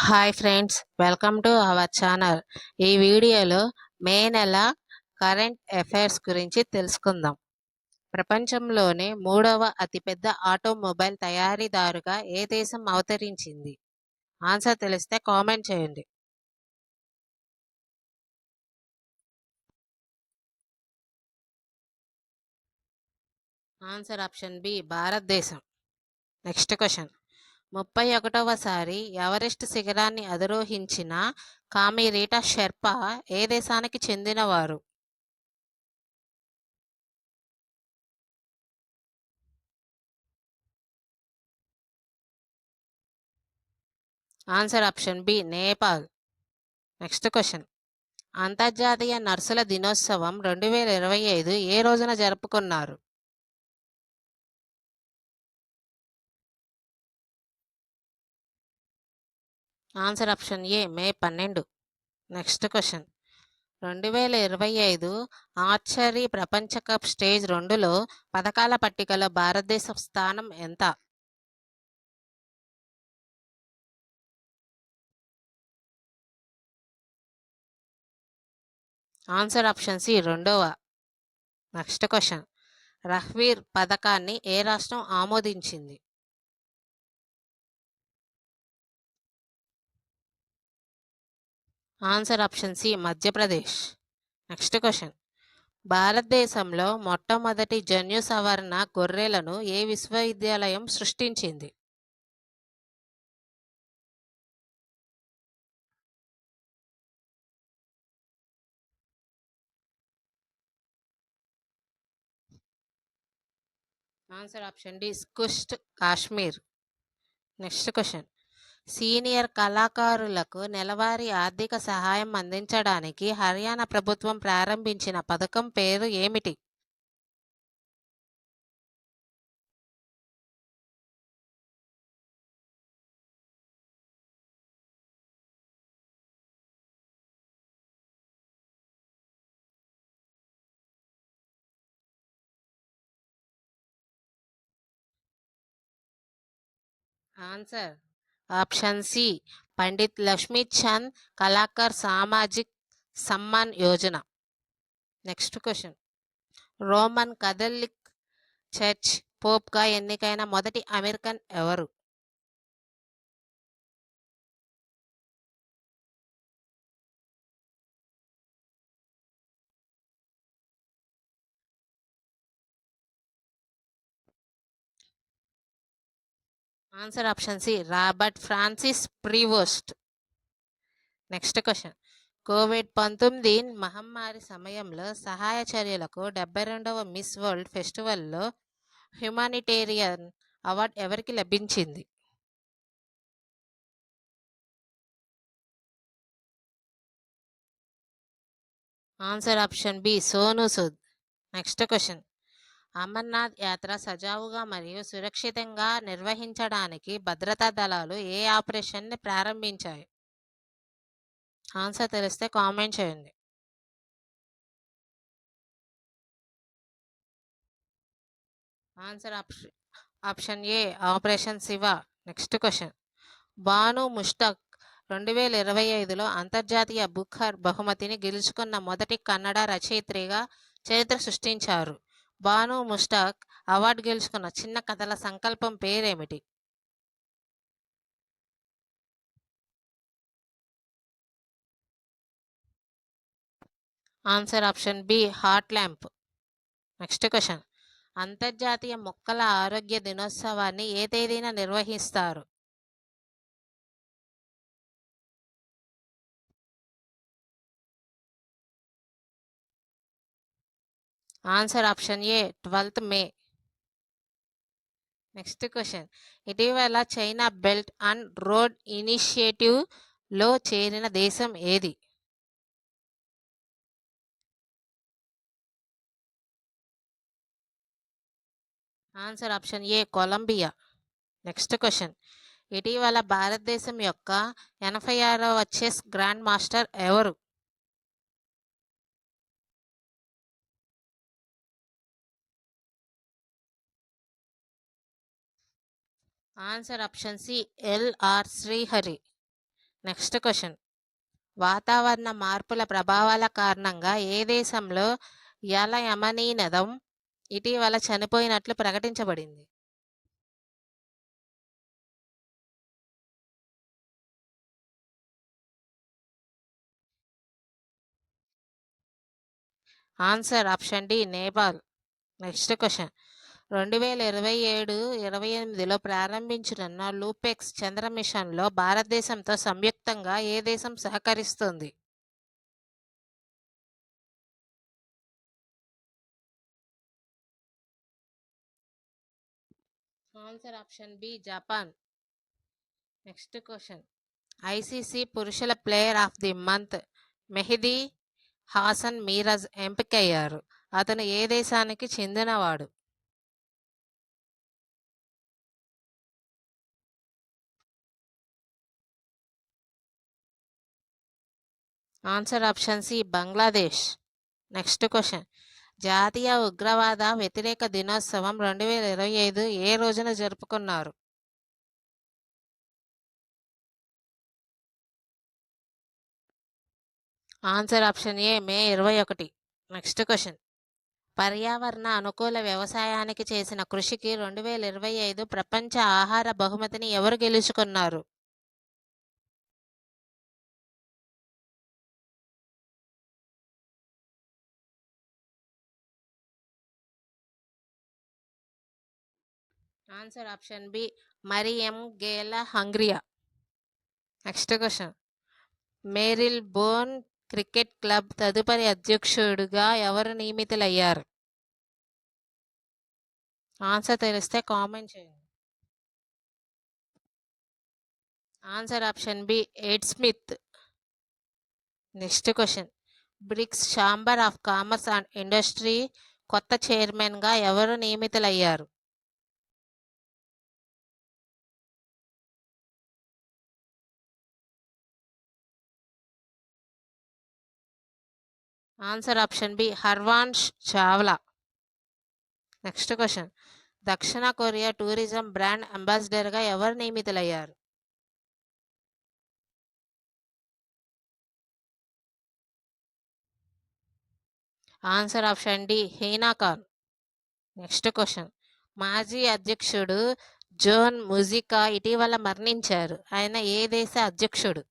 Hi friends, welcome to our channel. ఈ వీడియోలో మే నెల కరెంట్ అఫైర్స్ గురించి తెలుసుకుందాం. ప్రపంచంలోనే మూడవ అతిపెద్ద ఆటోమొబైల్ తయారీదారుగా ఏ దేశం అవతరించింది? ఆన్సర్ తెలిస్తే కామెంట్ చేయండి. ఆన్సర్ ఆప్షన్ బి, భారతదేశం. Next question. 31వసారి ఎవరెస్ట్ శిఖరాన్ని అధిరోహించిన కామిరీటా షెర్పా ఏ దేశానికి చెందినవారు? Answer option B, Nepal. Next question. అంతర్జాతీయ నర్సుల దినోత్సవం 2025 ఏ రోజున జరుపుకున్నారు? Answer option A, May 12. Next question. 2025 archery ప్రపంచ కప్ స్టేజ్ 2లో పథకాల పట్టికలో భారతదేశం స్థానం ఎంత? ఆన్సర్ ఆప్షన్ సి, 2వ. Next question. రహ్వీర్ పథకాన్ని ఏ రాష్ట్రం ఆమోదించింది? Answer option C, Madhya Pradesh. Next question. భారతదేశంలో మొట్టమొదటి జన్యు సవరణ గొర్రెలను ఏ విశ్వవిద్యాలయం సృష్టించింది? ఆన్సర్ ఆప్షన్ డి, కుష్ట్, కాశ్మీర్. Next question. సీనియర్ కళాకారులకు నెలవారీ ఆర్థిక సహాయం అందించడానికి హర్యానా ప్రభుత్వం ప్రారంభించిన పథకం పేరు ఏమిటి? Answer option C, Pandit Lakshmi Chand Kalakar Samajik Samman Yojana. Next question. Roman Catholic church పోప్గా ఎన్నికైన మొదటి అమెరికన్ ఎవరు? Answer option C, Robert Francis Prevost. Next question. కోవిడ్-19 మహమ్మారి సమయంలో సహాయ చర్యలకు 72వ మిస్ వరల్డ్ ఫెస్టివల్లో హ్యుమానిటేరియన్ అవార్డు ఎవరికి లభించింది? Answer option B, Sonu Sood. Next question. Amarnath Yatra సజావుగా మరియు సురక్షితంగా నిర్వహించడానికి భద్రతా దళాలు ఏ ఆపరేషన్ని ప్రారంభించాయి? ఆన్సర్ తెలిస్తే కామెంట్ చేయండి. Answer option A, operation Shiva. Next question. Banu Mushtaq 2025లో అంతర్జాతీయ బుకర్ బహుమతిని గెలుచుకున్న మొదటి కన్నడ రచయిత్రిగా చరిత్ర సృష్టించారు. బాను ముష్తాక్ అవార్డు గెలుచుకున్న చిన్న కథల సంకల్పం పేరేమిటి? Answer option B, heart lamp. Next question. అంతర్జాతీయ మొక్కల ఆరోగ్య దినోత్సవాన్ని ఏ తేదీన నిర్వహిస్తారు? Answer option A, 12th May. Next question. ఇటీవల చైనా బెల్ట్ అండ్ రోడ్ ఇనిషియేటివ్లో చేరిన దేశం ఏది? Answer option A, Colombia. Next question. ఇటీవల భారతదేశం యొక్క 86వ చెస్ గ్రాండ్ మాస్టర్ ఎవరు? Answer option C, LR Srihari. Next question. వాతావరణ మార్పుల ప్రభావాల కారణంగా ఏ దేశంలో యమనీ నదం ఇటీవల చనిపోయినట్లు ప్రకటించబడింది? Answer option D Nepal. Next question. 2027-28లో ప్రారంభించనున్న లూపెక్స్ చంద్ర మిషన్లో భారతదేశంతో సంయుక్తంగా ఏ దేశం సహకరిస్తుంది? Answer option B Japan. Next question. ICC పురుషుల player of the month Mehidy Hasan Miraz ఎంపికయ్యారు. అతను ఏ దేశానికి చెందినవాడు? Answer option C Bangladesh. Next question. జాతీయ ఉగ్రవాద వ్యతిరేక దినోత్సవం 2025 ఏ రోజున జరుపుకున్నారు? Answer option A May 21. Next question. పర్యావరణ అనుకూల వ్యవసాయానికి చేసిన కృషికి 2025 ప్రపంచ ఆహార బహుమతిని ఎవరు గెలుచుకున్నారు? Answer option B Mariangela Hungria. Next question. Marylebone cricket club తదుపరి అధ్యక్షుడిగా ఎవరు నియమితులయ్యారు? ఆన్సర్ తెలిస్తే కామెంట్ చేయండి. Answer option B Ed Smith. Next question. BRICS chamber of commerce and industry కొత్త చైర్మన్గా ఎవరు నియమితులయ్యారు? Answer option B Harvansh Chawla. Next question. దక్షిణ కొరియా టూరిజం బ్రాండ్ అంబాసిడర్గా ఎవరు నియమితులయ్యారు? Answer option D Hina Khan. Next question. మాజీ అధ్యక్షుడు జోన్ ముజికా ఇటీవల మరణించారు. ఆయన ఏ దేశ అధ్యక్షుడు?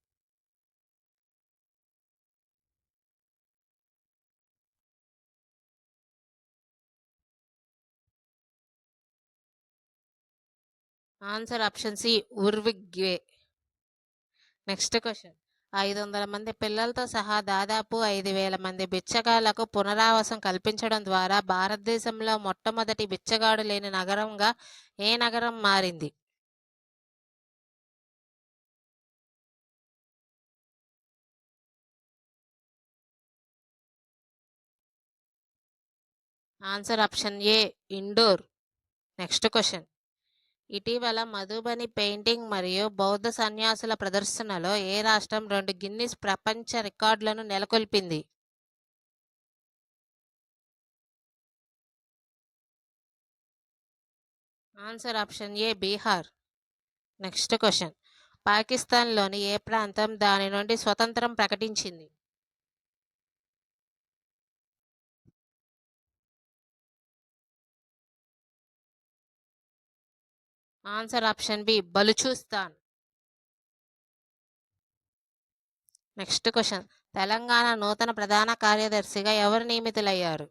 Answer option C Uruguay. Next question. 500 మంది పిల్లలతో సహా దాదాపు 5,000 మంది బిచ్చగాళ్లకు పునరావాసం కల్పించడం ద్వారా భారతదేశంలో మొట్టమొదటి బిచ్చగాడు లేని నగరంగా ఏ నగరం మారింది? Answer option A Indore. Next question. ఇటీవల మధుబని పెయింటింగ్ మరియు బౌద్ధ సన్యాసుల ప్రదర్శనలో ఏ రాష్ట్రం 2 గిన్నిస్ ప్రపంచ రికార్డులను నెలకొల్పింది? Answer option A Bihar. Next question. పాకిస్తాన్లోని ఏ ప్రాంతం దాని నుండి స్వతంత్రం ప్రకటించింది? Answer option B Balochistan. Next question. Telangana నూతన ప్రధాన కార్యదర్శిగా ఎవరు నియమితులయ్యారు?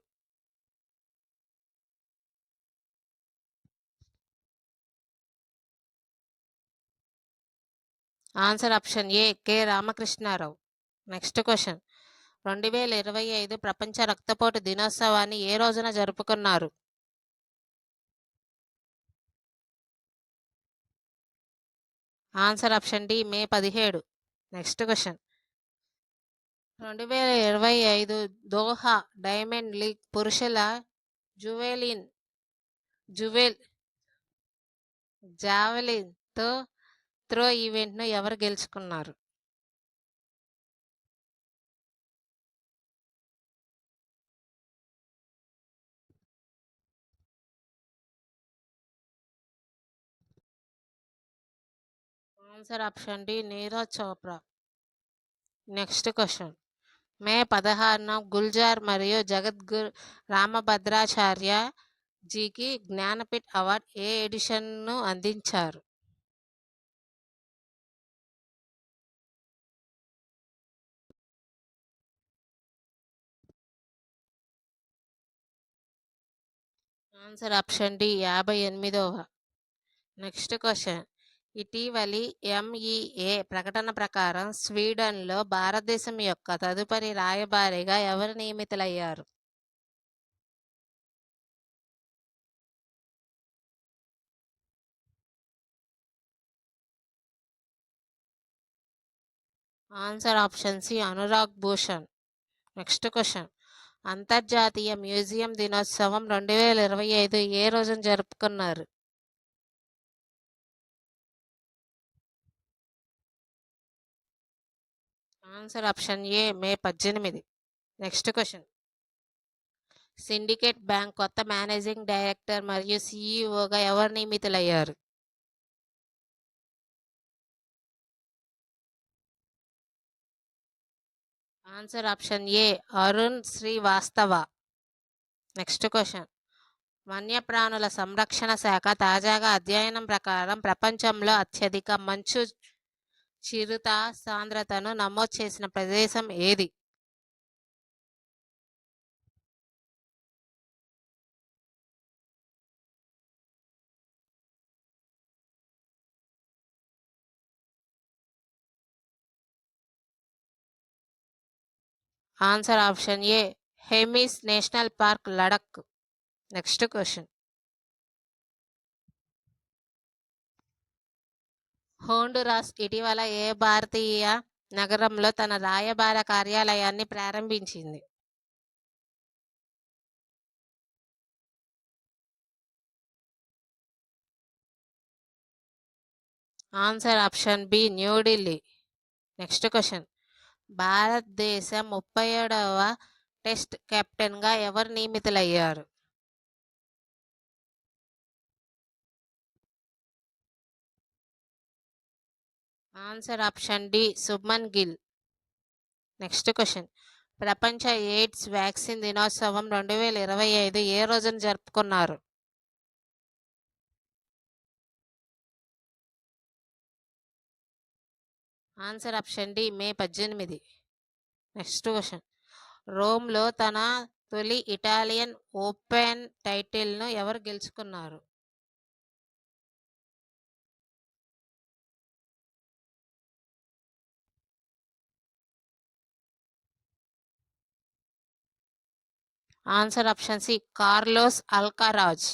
Answer option A K Ramakrishna Rao. Next question. 2025 ప్రపంచ రక్తపోటు దినోత్సవాన్ని ఏ రోజున జరుపుకున్నారు? Answer option D May 17. Next question. 2025 Doha diamond league పురుషుల జువెలిన్ జువెల్ జావెలిన్ త్రో ఈవెంట్ను ఎవరు గెలుచుకున్నారు? Answer option D Neeraj Chopra. Next question. మే 16న గుల్జార్ మరియు జగద్గురు రామభద్రాచార్య జీకి జ్ఞానపీఠ్ అవార్డ్ ఏ ఎడిషన్ను అందించారు? ఆన్సర్ ఆప్షన్ డి 58వ. Next question. ఇటీవలి ఎంఈఏ ప్రకటన ప్రకారం స్వీడన్లో భారతదేశం యొక్క తదుపరి రాయబారిగా ఎవరు నియమితులయ్యారు? Answer option C Anurag Bhushan. Next question. అంతర్జాతీయ మ్యూజియం దినోత్సవం 2025 ఏ రోజున జరుపుకున్నారు? Answer option A May 18. Next question. Syndicate bank కొత్త మేనేజింగ్ డైరెక్టర్ మరియు సిఇఓగా ఎవరు నియమితులయ్యారు? Answer option A Arun Srivastava. Next question. వన్యప్రాణుల సంరక్షణ శాఖ తాజాగా అధ్యయనం ప్రకారం ప్రపంచంలో అత్యధిక మంచు చిరుత సాంద్రతను నమోదు చేసిన ప్రదేశం ఏది? Answer option A Hemis national park Ladakh. Next question. Honduras ఇటీవల ఏ భారతీయ నగరంలో తన రాయబార కార్యాలయాన్ని ప్రారంభించింది? Answer option B New Delhi. Next question. భారతదేశం 37వ టెస్ట్ కెప్టెన్గా ఎవరు నియమితులయ్యారు? Answer option D Shubman Gill. Next question. ప్రపంచ ఎయిడ్స్ వ్యాక్సిన్ దినోత్సవం 2025 ఏ రోజున జరుపుకున్నారు? Answer option D May 18. Next question. రోమ్లో తన తొలి ఇటాలియన్ ఓపెన్ టైటిల్ను ఎవరు గెలుచుకున్నారు? Answer option C Carlos Alcaraz.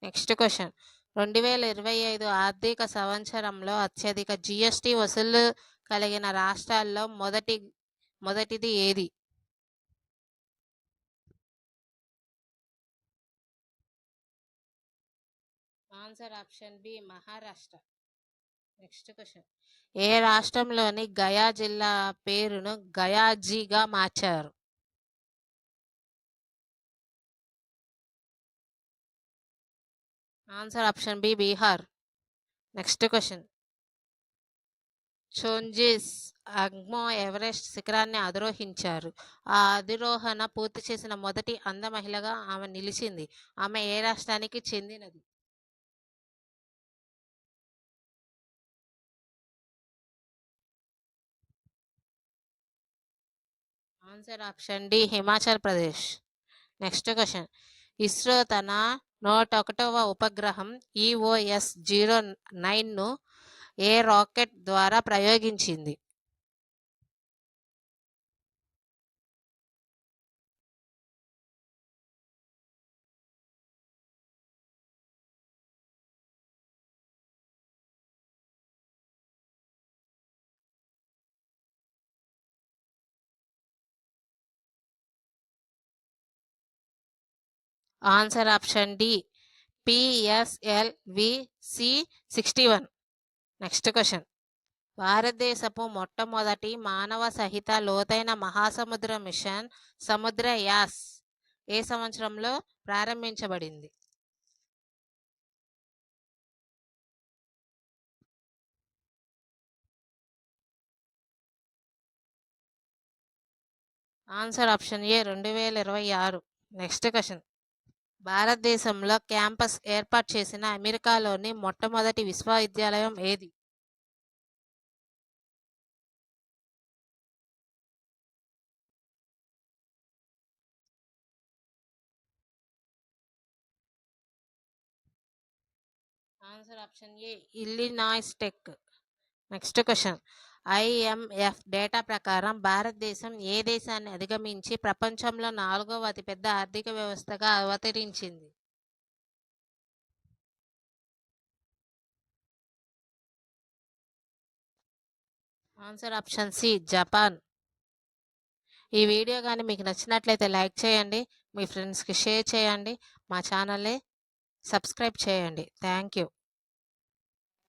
Next question. 2025 ఆర్థిక సంవత్సరంలో అత్యధిక జిఎస్టి వసూళ్లు కలిగిన రాష్ట్రాల్లో మొదటిది ఏది? Answer option B Maharashtra. Next question. ఏ రాష్ట్రంలోని గయా జిల్లా పేరును గయాజీగా మార్చారు? Answer option B Bihar. Next question. Chhonzin Angmo Everest శిఖరాన్ని అధిరోహించారు. ఆ అధిరోహణ పూర్తి చేసిన మొదటి అంధ మహిళగా ఆమె నిలిచింది. ఆమె ఏ రాష్ట్రానికి చెందినది? Answer option D Himachal Pradesh. Next question. ISRO తన 101వ ఉపగ్రహం EOS-09ను ఏ రాకెట్ ద్వారా ప్రయోగించింది? ఆన్సర్ ఆప్షన్ డి PSLV-C61. Next question. భారతదేశపు మొట్టమొదటి మానవ సహిత లోతైన మహాసముద్ర మిషన్ సముద్ర యాస్ ఏ సంవత్సరంలో ప్రారంభించబడింది? ఆన్సర్ ఆప్షన్ ఏ 2026. Next question. భారతదేశంలో క్యాంపస్ ఏర్పాటు చేసిన అమెరికాలోని మొట్టమొదటి విశ్వవిద్యాలయం ఏది? ఆన్సర్ ఆప్షన్ ఏ Illinois tech. Next question. IMF data ప్రకారం భారతదేశం ఏ దేశాన్ని అధిగమించి ప్రపంచంలో 4వ అతిపెద్ద ఆర్థిక వ్యవస్థగా అవతరించింది? Answer option C Japan. ఈ వీడియో కానీ మీకు నచ్చినట్లయితే లైక్ చేయండి, మీ ఫ్రెండ్స్కి షేర్ చేయండి, మా ఛానల్ని సబ్స్క్రైబ్ చేయండి. Thank you.